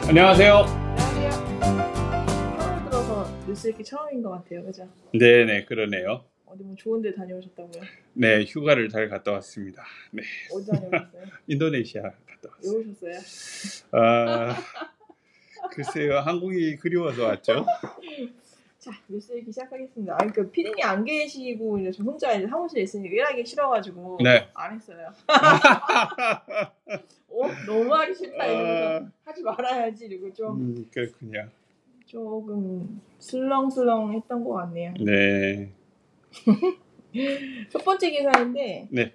안녕하세요. 안녕하세요. 3월 들어서 뉴스 읽기 처음인 것 같아요, 그죠? 네네, 그러네요. 어디 뭐 좋은데 다녀오셨다고요? 네, 휴가를 잘 갔다 왔습니다. 네. 어디 다녀오셨어요? 인도네시아 갔다 왜 왔어요. 오셨어요? 글쎄요, 한국이 그리워서 왔죠. 자, 뉴스 읽기 시작하겠습니다. 그 피디님 안 계시고 이제 저 혼자 이제 사무실에 있으니 일하기 싫어가지고 네. 안 했어요. 너무 하기 싫다 이러면서 하지 말아야지 이러고 좀 그렇군요. 조금 슬렁슬렁했던 것 같네요. 네. 첫 번째 기사인데. 네.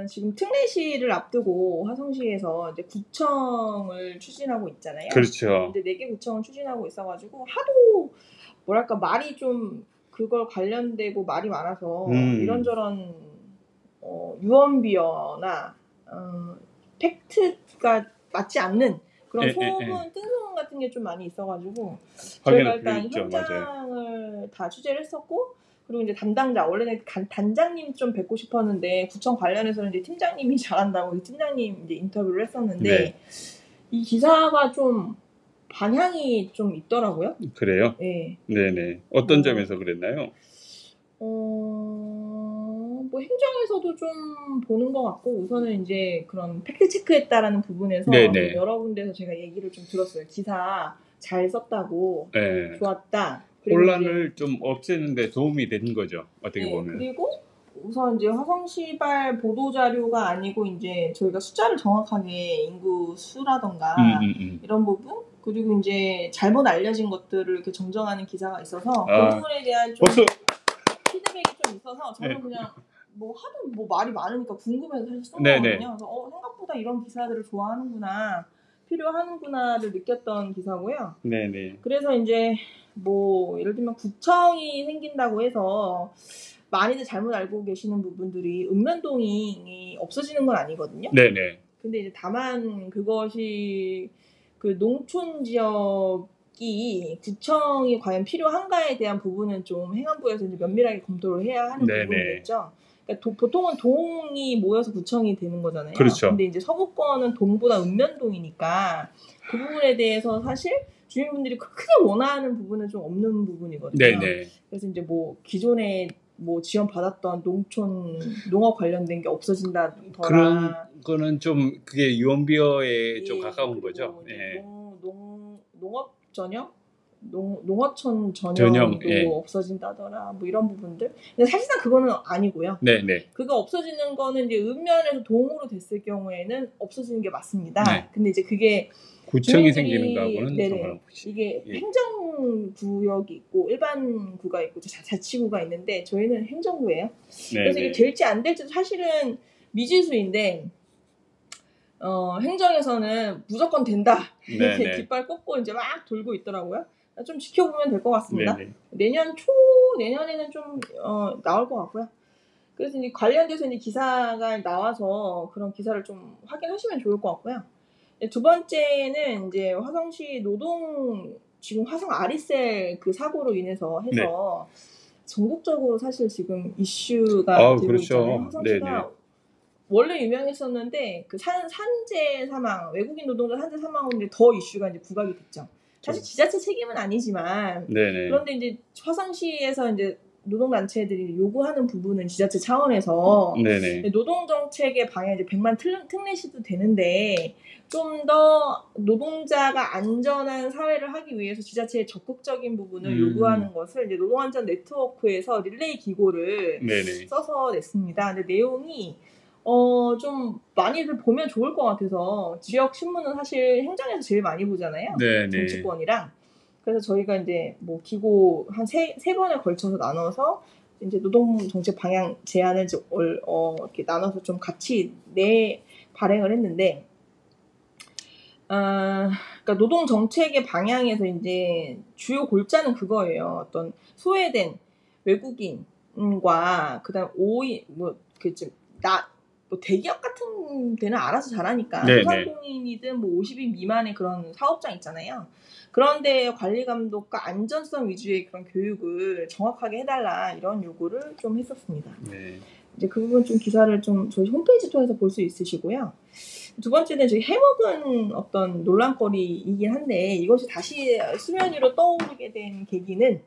지금 특례시를 앞두고 화성시에서 이제 구청을 추진하고 있잖아요. 그렇죠. 근데 4개 구청을 추진하고 있어가지고 하도 뭐랄까 말이 좀 그걸 관련되고 말이 많아서 이런저런 유언비어나 팩트가 맞지 않는 그런 소문, 뜬소문 같은 게 좀 많이 있어가지고 저희가 일단 현장을 다 취재를 했었고. 그리고 이제 담당자, 원래는 단장님 좀 뵙고 싶었는데, 구청 관련해서는 이제 팀장님이 잘한다고 팀장님 이제 인터뷰를 했었는데, 네. 이 기사가 좀 반향이 좀 있더라고요. 그래요? 네. 네네. 어떤 점에서 그랬나요? 뭐 행정에서도 좀 보는 것 같고, 우선은 이제 그런 팩트체크했다라는 부분에서 여러 군데서 제가 얘기를 좀 들었어요. 기사 잘 썼다고, 네. 좋았다. 혼란을 좀 없애는 데 도움이 된 거죠. 어떻게 보면. 그리고 우선 이제 화성시발 보도 자료가 아니고 이제 저희가 숫자를 정확하게 인구 수라던가 이런 부분 그리고 이제 잘못 알려진 것들을 이렇게 정정하는 기사가 있어서 그 부분에 대한 좀 피드백이 좀 있어서 저는 그냥 뭐 하도 뭐 말이 많으니까 궁금해서 사실 쓴 거거든요. 그래서 생각보다 이런 기사들을 좋아하는구나. 필요하는구나를 느꼈던 기사고요. 네네. 그래서 이제 뭐 예를 들면 구청이 생긴다고 해서 많이들 잘못 알고 계시는 부분들이 읍면동이 없어지는 건 아니거든요. 네네. 근데 이제 다만 그것이 그 농촌 지역이 구청이 과연 필요한가에 대한 부분은 좀 행안부에서 이제 면밀하게 검토를 해야 하는 부분이겠죠. 그러니까 보통은 동이 모여서 구청이 되는 거잖아요. 그렇죠. 근데 이제 서구권은 동보다 읍면동이니까 그 부분에 대해서 사실 주민분들이 크게 원하는 부분은 좀 없는 부분이거든요. 네네. 그래서 이제 뭐 기존에 뭐 지원 받았던 농업 관련된 게 없어진다더라. 그런 거는 좀 그게 유언비어에 좀 가까운 거죠. 예. 농업 전형? 농어촌 전형도 없어진다더라. 뭐 이런 부분들. 근데 사실상 그거는 아니고요. 네네. 그거 없어지는 거는 이제 읍면에서 동으로 됐을 경우에는 없어지는 게 맞습니다. 네. 근데 이제 그게 구청이 생기는 거하고는 상관없이. 이게 행정구역이 있고 일반구가 있고 자치구가 있는데 저희는 행정구예요. 그래서 이게 될지 안 될지도 사실은 미지수인데 행정에서는 무조건 된다 이렇게 깃발 꽂고 이제 막 돌고 있더라고요. 좀 지켜보면 될 것 같습니다. 내년에는 좀 나올 것 같고요. 그래서 이제 관련돼서 이제 기사가 나와서 그런 기사를 좀 확인하시면 좋을 것 같고요. 두 번째는 이제 화성시 지금 화성 아리셀 그 사고로 인해서 해서 전국적으로 사실 지금 이슈가 되고 있잖아요. 화성시가 원래 유명했었는데 그 산재 사망, 외국인 노동자 산재 사망으로 더 이슈가 이제 부각이 됐죠. 사실 지자체 책임은 아니지만 그런데 이제 화성시에서 이제 노동단체들이 요구하는 부분은 지자체 차원에서 노동정책의 방향 이제 100만 특례시도 되는데 좀 더 노동자가 안전한 사회를 하기 위해서 지자체의 적극적인 부분을 요구하는 것을 이제 노동안전 네트워크에서 릴레이 기고를 써서 냈습니다. 근데 내용이 좀 많이들 보면 좋을 것 같아서 지역 신문은 사실 행정에서 제일 많이 보잖아요. 정치권이랑. 그래서 저희가 이제 뭐 기고 한 세 번에 걸쳐서 나눠서 이제 노동 정책 방향 제안을 이렇게 나눠서 좀 같이 발행을 했는데, 그러니까 노동 정책의 방향에서 이제 주요 골자는 그거예요. 어떤 소외된 외국인과 그다음 뭐 대기업 같은 데는 알아서 잘하니까 소상공인이든 뭐 50인 미만의 그런 사업장 있잖아요. 그런데 관리 감독과 안전성 위주의 그런 교육을 정확하게 해달라 이런 요구를 좀 했었습니다. 이제 그 부분 좀 기사를 좀 저희 홈페이지 통해서 볼 수 있으시고요. 두 번째는 저희 해먹은 어떤 논란거리이긴 한데 이것이 다시 수면 위로 떠오르게 된 계기는,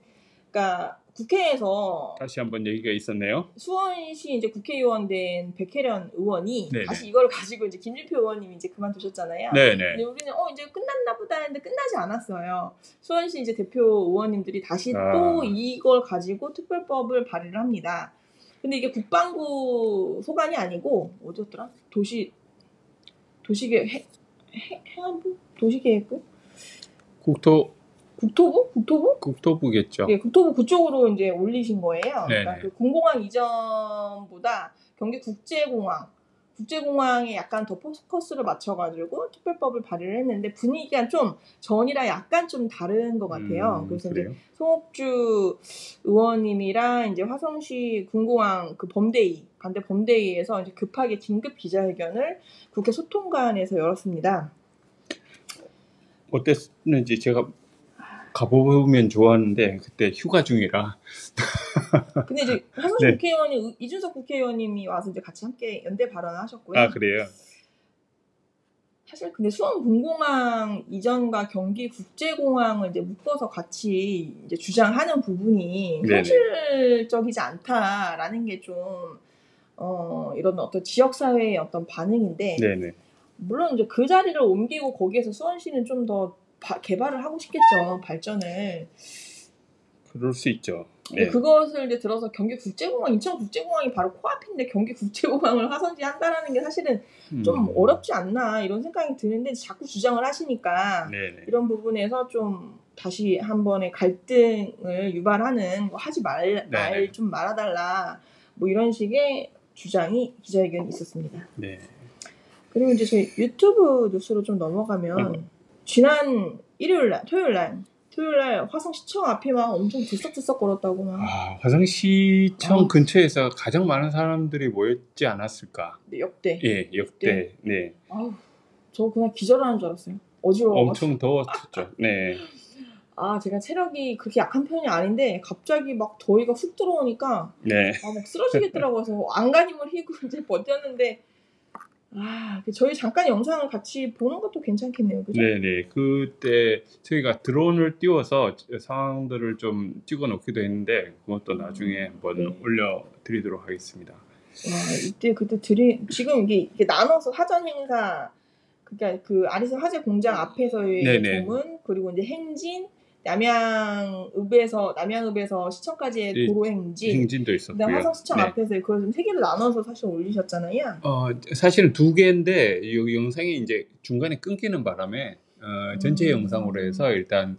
그러니까 국회에서 다시 한번 얘기가 있었네요. 수원시 이제 국회의원 된 백혜련 의원이 네네. 다시 이걸 가지고 이제 김진표 의원님이 이제 그만두셨잖아요. 네네. 근데 우리는 이제 끝났나 보다 했는데 끝나지 않았어요. 수원시 이제 대표 의원님들이 다시 또 이걸 가지고 특별법을 발의를 합니다. 근데 이게 국방부 소관이 아니고 어디였더라? 행안부? 도시계획부? 국토부겠죠. 네, 국토부 그쪽으로 이제 올리신 거예요. 네네. 그러니까 그 공공항 이전보다 경기 국제공항에 약간 더 포커스를 맞춰가지고 특별법을 발의를 했는데 분위기가 좀 전이랑 약간 좀 다른 것 같아요. 그래서 그래요? 이제 송옥주 의원님이랑 이제 화성시 군공항 그 반대 범대위에서 이제 급하게 긴급 기자회견을 국회 소통관에서 열었습니다. 어땠는지 제가 가보면 좋아하는데 그때 휴가 중이라. 근데 이제 화성시 네. 국회의원이 이준석 국회의원님이 와서 이제 같이 함께 연대 발언하셨고요. 아, 그래요? 사실 근데 수원 군공항 이전과 경기 국제공항을 이제 묶어서 같이 이제 주장하는 부분이 네네. 현실적이지 않다라는 게 좀 이런 어떤 지역 사회의 어떤 반응인데, 네네. 물론 이제 그 자리를 옮기고 거기에서 수원시는 좀 더 개발을 하고 싶겠죠, 발전을. 그럴 수 있죠. 근데 네. 그것을 이제 들어서 경기 국제공항, 인천 국제공항이 바로 코앞인데 경기 국제공항을 화성시에 한다라는 게 사실은 좀 어렵지 않나 이런 생각이 드는데 자꾸 주장을 하시니까 네네. 이런 부분에서 좀 다시 한 번의 갈등을 유발하는 거 하지 좀 말아달라 뭐 이런 식의 주장이 기자회견이 있었습니다. 네. 그리고 이제 저희 유튜브 뉴스로 좀 넘어가면 지난 토요일 날 화성시청 앞이 막 엄청 들썩들썩거렸다고 막. 화성시청 근처에서 가장 많은 사람들이 모였지 않았을까? 네, 역대. 예, 역대. 네. 아우, 저 그냥 기절하는 줄 알았어요. 어지러워. 엄청 더웠죠. 네. 제가 체력이 그렇게 약한 편이 아닌데 갑자기 막 더위가 훅 들어오니까 네. 막 쓰러지겠더라고요. 그래서 안간힘을 휘고 이제 버텼는데 저희 잠깐 영상을 같이 보는 것도 괜찮겠네요. 그죠? 네네. 그때 저희가 드론을 띄워서 상황들을 좀 찍어 놓기도 했는데 그것도 나중에 한번 올려드리도록 하겠습니다. 그때 지금 이게 나눠서 사전 행사, 그러니까 그 아리스 화재 공장 앞에서의 조문, 그리고 이제 행진, 남양읍에서 시청까지의 도로 행진도 있었고요. 그다음 화성시청 앞에서 그걸 좀 세 개를 나눠서 사실 올리셨잖아요. 사실은 두 개인데 이 영상이 이제 중간에 끊기는 바람에 전체 영상으로 해서 일단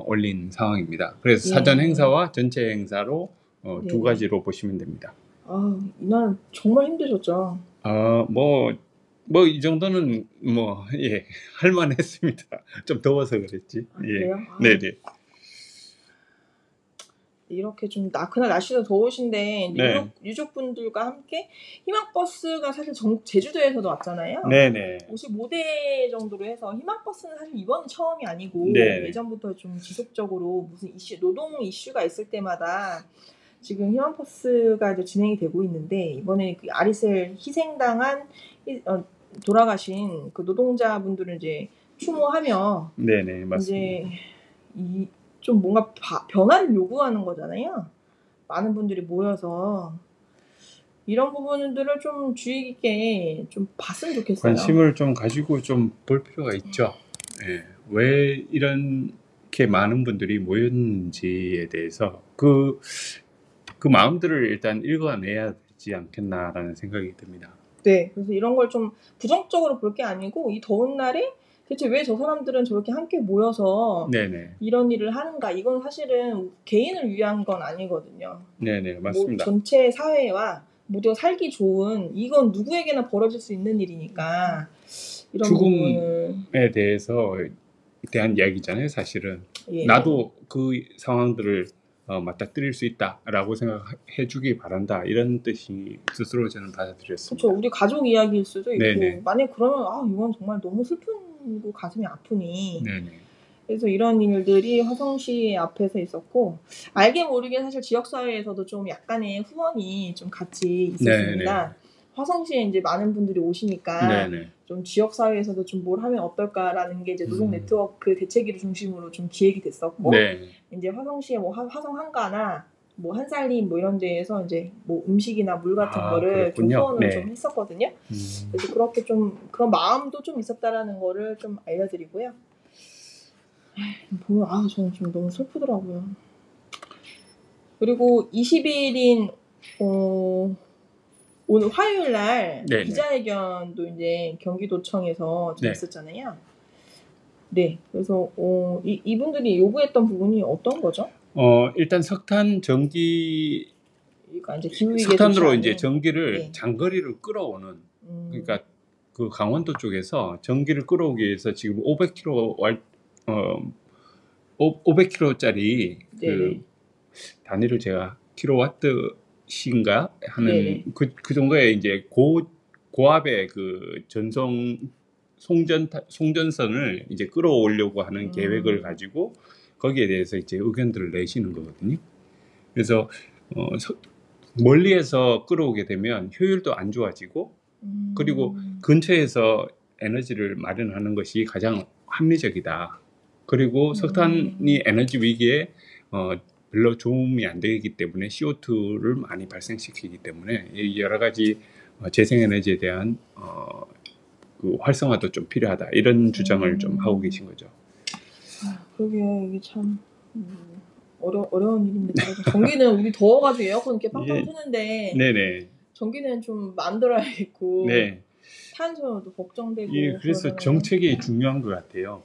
올린 상황입니다. 그래서 사전 행사와 전체 행사로 두 가지로 보시면 됩니다. 이날 정말 힘드셨죠? 이 정도는 할만했습니다. 좀 더워서 그랬지. 그래요? 네네. 이렇게 좀 그날 날씨도 더우신데 유족분들과 함께 희망버스가 사실 제주도에서도 왔잖아요. 네네. 55대 정도로 해서 희망버스는 사실 이번은 처음이 아니고 예전부터 좀 지속적으로 무슨 노동 이슈가 있을 때마다 지금 희망버스가 이제 진행이 되고 있는데 이번에 그 아리셀 희생당한 돌아가신 그 노동자분들을 이제 추모하며 네네, 맞습니다. 이제 좀 뭔가 변화를 요구하는 거잖아요. 많은 분들이 모여서 이런 부분들을 좀 주의 깊게 좀 봤으면 좋겠어요. 관심을 좀 가지고 좀 볼 필요가 있죠. 왜 이렇게 많은 분들이 모였는지에 대해서 그 마음들을 일단 읽어내야 되지 않겠나라는 생각이 듭니다. 네, 그래서 이런 걸 좀 부정적으로 볼 게 아니고 이 더운 날에 대체 왜 저 사람들은 저렇게 함께 모여서 이런 일을 하는가? 이건 사실은 개인을 위한 건 아니거든요. 네네, 맞습니다. 전체 사회와 모두가 살기 좋은, 이건 누구에게나 벌어질 수 있는 일이니까 이런 죽음에 대한 이야기잖아요, 사실은. 나도 그 상황들을 맞닥뜨릴 수 있다라고 생각해주기 바란다, 이런 뜻이 스스로 저는 받아들였습니다. 그렇죠. 우리 가족 이야기일 수도 있고 만약 그러면 이건 정말 너무 슬프고 가슴이 아프니 그래서 이런 일들이 화성시 앞에서 있었고 알게 모르게 사실 지역사회에서도 좀 약간의 후원이 좀 같이 있었습니다. 네네. 화성시에 이제 많은 분들이 오시니까 네네. 좀 지역사회에서도 좀 뭘 하면 어떨까라는 게 이제 노동 네트워크 대책위를 중심으로 좀 기획이 됐었고 네. 이제 화성시에 뭐 화성 한가나 뭐 한살림 뭐 이런 데에서 이제 뭐 음식이나 물 같은 거를 좀 후원을 네. 좀 했었거든요. 그래서 그렇게 좀 그런 마음도 좀 있었다라는 거를 좀 알려드리고요. 보면 저는 좀 너무 슬프더라고요. 그리고 20일인 오늘 화요일 날 네네. 기자회견도 이제 경기도청에서 좀 네. 있었잖아요. 네, 그래서 이분들이 요구했던 부분이 어떤 거죠? 일단 석탄 전기 그러니까 이제 기후위기 석탄으로 이제 전기를 네. 장거리를 끌어오는 그러니까 그 강원도 쪽에서 전기를 끌어오기 위해서 지금 500kW짜리 그 단위를 제가 킬로와트신가 하는 그 정도의 이제 고압의 그 송전선을 이제 끌어오려고 하는 계획을 가지고 거기에 대해서 이제 의견들을 내시는 거거든요. 그래서 멀리에서 끌어오게 되면 효율도 안 좋아지고 그리고 근처에서 에너지를 마련하는 것이 가장 합리적이다. 그리고 석탄이 에너지 위기에 별로 도움이 안 되기 때문에 CO2를 많이 발생시키기 때문에 여러 가지 재생에너지에 대한 그 활성화도 좀 필요하다. 이런 주장을 좀 하고 계신 거죠. 그러게요. 이게 참 어려운 일입니다. 전기는 우리 더워가지고 에어컨 이렇게 팡팡 트는데 네네. 전기는 좀 만들어야겠고 네. 탄소도 걱정되고 그래서 그러면... 정책이 중요한 것 같아요.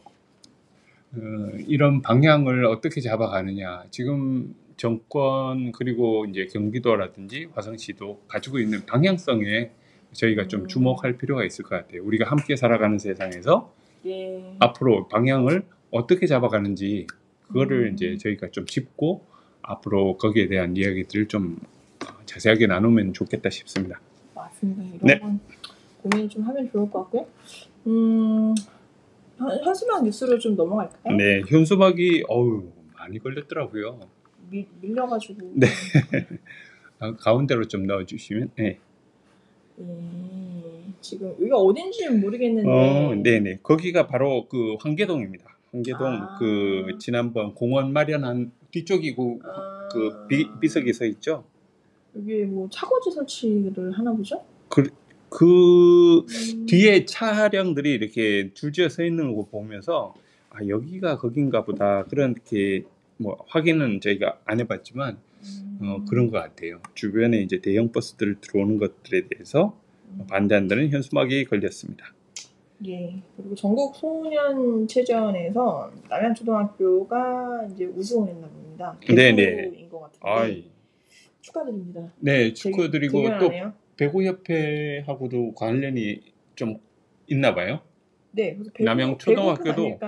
이런 방향을 어떻게 잡아가느냐. 지금 정권 그리고 이제 경기도라든지 화성시도 가지고 있는 방향성에 저희가 좀 주목할 필요가 있을 것 같아요. 우리가 함께 살아가는 세상에서 예. 앞으로 방향을 어떻게 잡아가는지 그거를 이제 저희가 좀 짚고 앞으로 거기에 대한 이야기들을 좀 자세하게 나누면 좋겠다 싶습니다. 맞습니다. 이런 네. 건 고민을 좀 하면 좋을 것 같고요. 현수막 뉴스를 좀 넘어갈까요? 네, 현수막이 많이 걸렸더라고요. 밀려가지고. 네. 가운데로 좀 넣어주시면. 네. 지금 여기가 어딘지는 모르겠는데. 네네. 거기가 바로 그 황계동입니다. 황계동 그 지난번 공원 마련한 뒤쪽이고 그 비석이 서 있죠. 여기 뭐 차고지 설치를 하나 보죠? 그 뒤에 차량들이 이렇게 줄지어 서 있는 거 보면서 여기가 거긴가 보다 그렇게 뭐 확인은 저희가 안 해봤지만 그런 것 같아요. 주변에 이제 대형 버스들 들어오는 것들에 대해서 반대한다는 현수막이 걸렸습니다. 예. 그리고 전국 소년체전에서 남양초등학교가 이제 우승을 했나 봅니다. 배구인 것 같은데 축하드립니다. 네, 축하드리고 또 배구협회하고도 관련이 좀 있나 봐요. 네, 남양초등학교도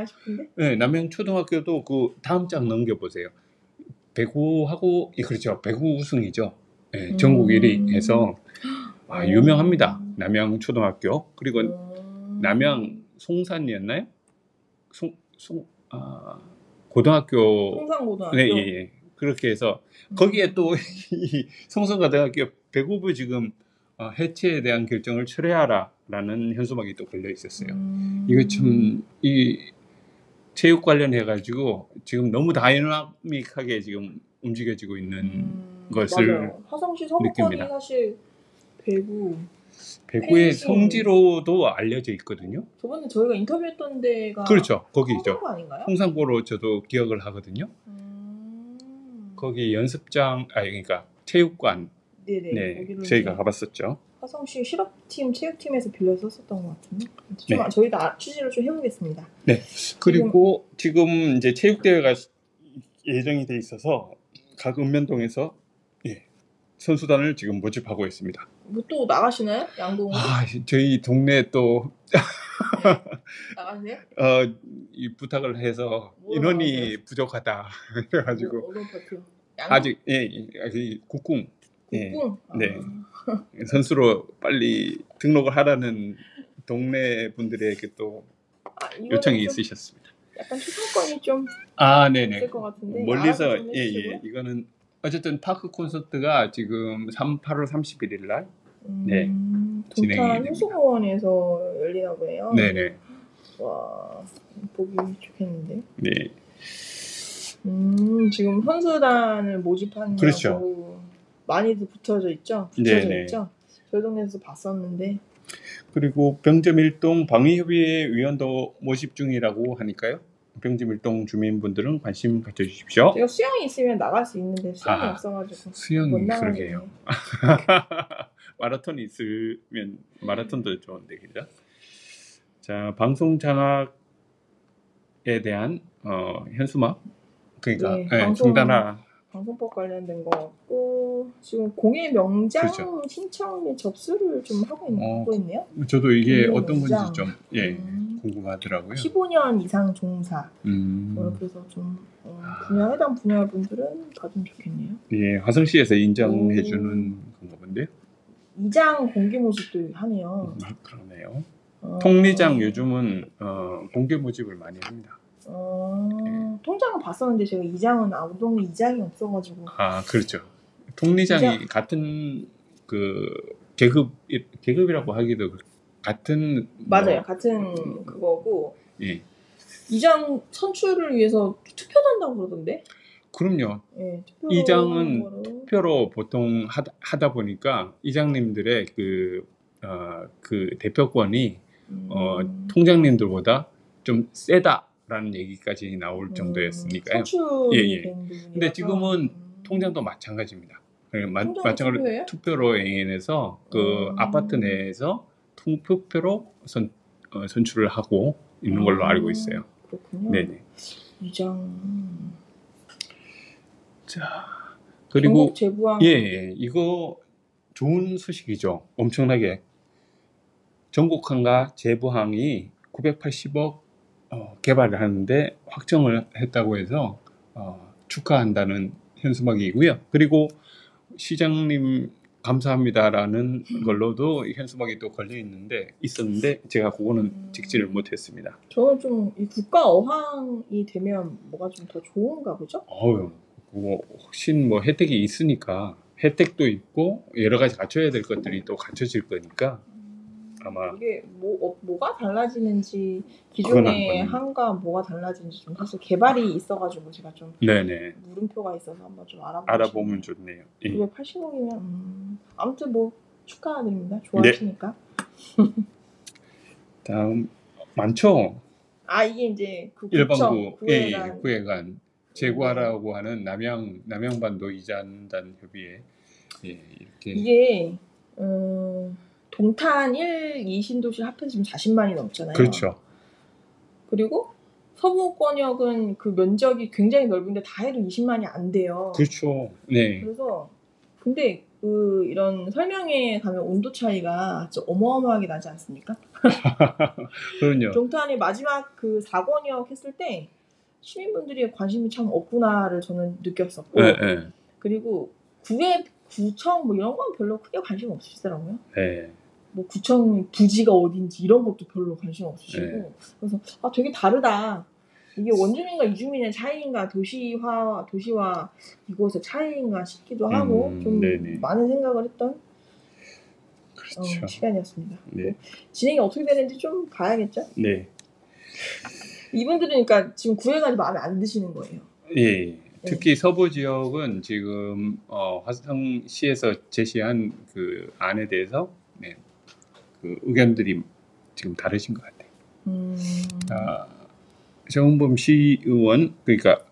네, 남양초등학교도 그 다음 장 넘겨보세요. 배구하고 그렇죠. 배구 우승이죠. 네, 전국 1위 해서 유명합니다. 남양초등학교 그리고 남양 송산이었나요? 고등학교 송산고등학교. 네, 예. 그렇게 해서 거기에 또 이 송산고등학교 배구부 지금 해체에 대한 결정을 철회하라라는 현수막이 또 걸려 있었어요. 이거 참 이 체육 관련해 가지고 지금 너무 다이나믹하게 지금 움직여지고 있는 것을 맞아요. 화성시 서구권이 사실 배구의 성지로도 알려져 있거든요. 저번에 저희가 인터뷰했던 데가 그렇죠. 거기죠. 홍산고 아닌가요? 홍산고로 저도 기억을 하거든요. 거기 연습장 그러니까 체육관 네, 저희가 가봤었죠. 화성시 실업팀 체육팀에서 빌려서 썼던 것 같은데 좀 저희가 취재를 좀 해보겠습니다. 네. 그리고 지금 이제 체육대회가 예정이 돼 있어서 각 읍면동에서 선수단을 지금 모집하고 있습니다. 뭐 또 나가시나요? 양동으로? 저희 동네 또 나가세요? 이 부탁을 해서 인원이 나가세요? 부족하다 그래가지고 아직 국궁 네 선수로 빨리 등록을 하라는 동네 분들에게 또 요청이 있으셨습니다. 약간 초상권이 좀 네네. 있을 것 같은데 멀리서 이거는 어쨌든 파크 콘서트가 지금 8월 31일 날 동탄 효수공원에서 열리나 보네요. 네네. 와, 보기 좋겠는데. 네. 지금 선수단을 모집하느라고 그렇죠. 많이들 붙어져 있죠. 있죠. 저희 동네에서 봤었는데. 그리고 병점일동 방위협의회 위원도 모집 중이라고 하니까요. 병점일동 주민분들은 관심 가져주십시오. 제가 수영이 있으면 나갈 수 있는데 수영이 없어가지고 수영이 그러게요. 마라톤이 있으면 마라톤도 좋은데 그죠? 자, 방송 장악에 대한 현수막 그러니까 중단하 방송법 관련된 거 같고 지금 공예 명장 그렇죠. 신청 및 접수를 좀 하고 있네요. 저도 이게 어떤 건지 좀 궁금하더라고요. 15년 이상 종사. 그래서 좀 해당 분야분들은 받으면 좋겠네요. 예, 화성시에서 인정해주는 건가 본데요. 이장 공개 모집도 하네요. 그러네요. 통리장 요즘은 공개 모집을 많이 합니다. 통장은 봤었는데 제가 이장은 우동리 이장이 없어가지고. 그렇죠. 통리장이 같은 그 계급이라고 하기도 같은 맞아요. 같은 그거고. 예. 이장 선출을 위해서 투표한다고 그러던데. 그럼요. 네, 이장은 투표로 보통 하다 보니까 이장님들의 그 대표권이 통장님들보다 좀 세다라는 얘기까지 나올 정도였으니까요. 선출이 근데 지금은 통장도 마찬가지입니다. 마찬가지로 투표로 행해서 그 아파트 내에서 투표로 선출을 하고 있는 걸로 알고 있어요. 그렇군요. 네네. 이장. 자, 그리고 이거 좋은 소식이죠. 엄청나게 전국항과 제부항이 980억 개발을 하는데 확정을 했다고 해서 축하한다는 현수막이고요. 그리고 시장님 감사합니다라는 걸로도 현수막이 또 걸려 있었는데 제가 그거는 찍지를 못했습니다. 저는 좀 이 국가 어항이 되면 뭐가 좀 더 좋은가 보죠? 훨씬 혜택이 있으니까 혜택도 있고 여러 가지 갖춰야 될 것들이 또 갖춰질 거니까 아마 이게 뭐가 달라지는지 기존의 항과 뭐가 달라지는지 좀 사실 개발이 있어가지고 제가 좀 물음표가 있어서 한번 좀 알아보면 좋네요. 980억이면 아무튼 축하드립니다. 좋아하시니까. 다음 많죠. 이게 이제 그 일반구 구회관 제구하라고 하는 남양반도 이잔단 협의회 이렇게 이게 동탄 1, 2신도시 합해서 지금 40만이 넘잖아요. 그렇죠. 그리고 서부권역은 그 면적이 굉장히 넓은데 다 해도 20만이 안 돼요. 그렇죠. 네. 그래서 근데 이런 설명회에 가면 온도 차이가 진짜 어마어마하게 나지 않습니까? 그럼요. 동탄이 마지막 그 4권역 했을 때 시민분들이 관심이 참 없구나를 저는 느꼈었고 그리고 구청 이런 건 별로 크게 관심 없으시더라고요. 구청 부지가 어딘지 이런 것도 별로 관심 없으시고 그래서 되게 다르다. 이게 원주민과 이주민의 차이인가 도시와 이곳의 차이인가 싶기도 하고 좀 많은 생각을 했던 시간이었습니다. 진행이 어떻게 되는지 좀 봐야겠죠? 네. 이분들은 그러니까 지금 구회관이 마음에 안 드시는 거예요. 특히 서부 지역은 지금 화성시에서 제시한 그 안에 대해서 그 의견들이 지금 다르신 것 같아요. 정은범 시의원 그러니까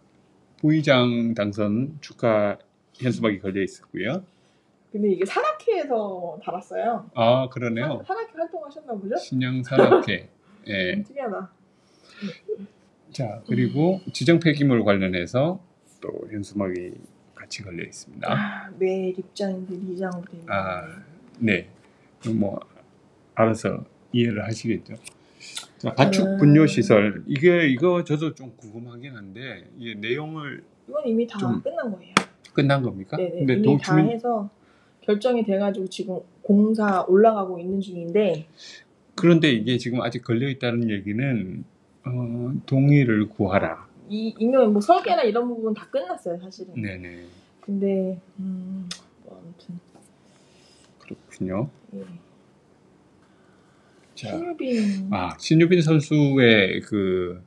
부의장 당선 축하 현수막이 걸려 있었고요. 근데 이게 산악회에서 달았어요. 그러네요. 산악회 활동하셨나 보죠? 신양 산악회. 특이하다. 자, 그리고 지정 폐기물 관련해서 또 현수막이 같이 걸려 있습니다. 매 입장인데 미장으로 되는. 네. 알아서 이해를 하시겠죠. 자, 가축 분뇨 시설 이거 저도 좀 궁금하긴 한데 이 내용을 이건 이미 다 끝난 거예요. 끝난 겁니까? 네, 근데 이미 다 해서 결정이 돼가지고 지금 공사 올라가고 있는 중인데. 그런데 이게 지금 아직 걸려 있다는 얘기는 동의를 구하라. 이면 뭐 설계나 이런 부분 다 끝났어요, 사실은. 네네. 근데 뭐 아무튼 그렇군요. 예. 자, 신유빈. 신유빈 선수의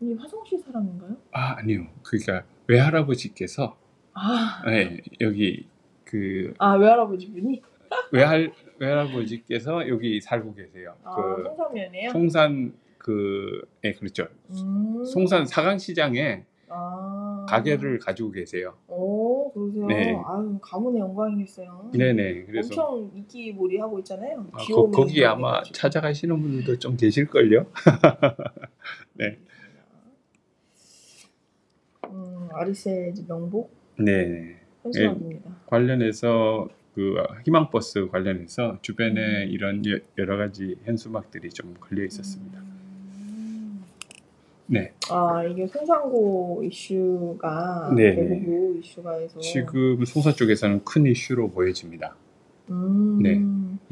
이 화성시 사람인가요? 아니요. 그러니까 외할아버지께서 네, 여기 외할아버지 분이? 외할아버지께서 여기 살고 계세요. 송산면이에요? 송산 네, 그렇죠. 송산 사강시장에 가게를 가지고 계세요. 오, 그러세요? 네. 가문의 영광이겠어요. 네네. 그래서 엄청 인기몰이 하고 있잖아요. 거기 아마 찾아가시는 분들도 좀 계실걸요. 네. 아리세즈 명복. 네. 현수막입니다. 관련해서 희망버스 관련해서 주변에 이런 여러 가지 현수막들이 좀 걸려 있었습니다. 네. 이게 송산고 이슈가 대구구 이슈가 해서 지금 송산 쪽에서는 큰 이슈로 보여집니다. 네.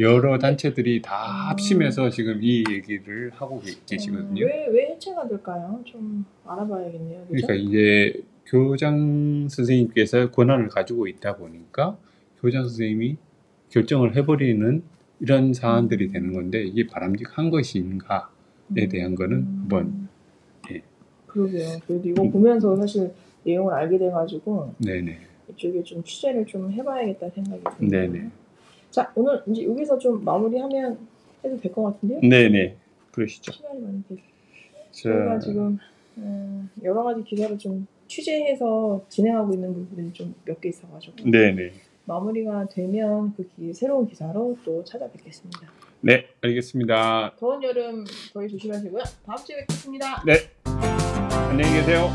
여러 단체들이 다 합심해서 지금 이 얘기를 하고 계시거든요. 왜 해체가 될까요? 좀 알아봐야겠네요. 그죠? 그러니까 이제 교장 선생님께서 권한을 가지고 있다 보니까 교장 선생님이 결정을 해버리는 이런 사안들이 되는 건데 이게 바람직한 것인가에 대한 거는 한번 그러게요. 그래도 이거 보면서 사실 내용을 알게 돼가지고 네네. 이쪽에 좀 취재를 좀 해봐야겠다 생각이 듭니다. 네네. 자, 오늘 이제 여기서 좀 마무리하면 해도 될 것 같은데요? 네네. 그러시죠. 시간이 많이 됐어요. 저희가 지금 여러 가지 기사를 좀 취재해서 진행하고 있는 부분이 좀 몇 개 있어가지고 네네. 마무리가 되면 새로운 기사로 또 찾아뵙겠습니다. 네, 알겠습니다. 더운 여름 더위 조심하시고요. 다음 주에 뵙겠습니다. 네, 안녕히 계세요.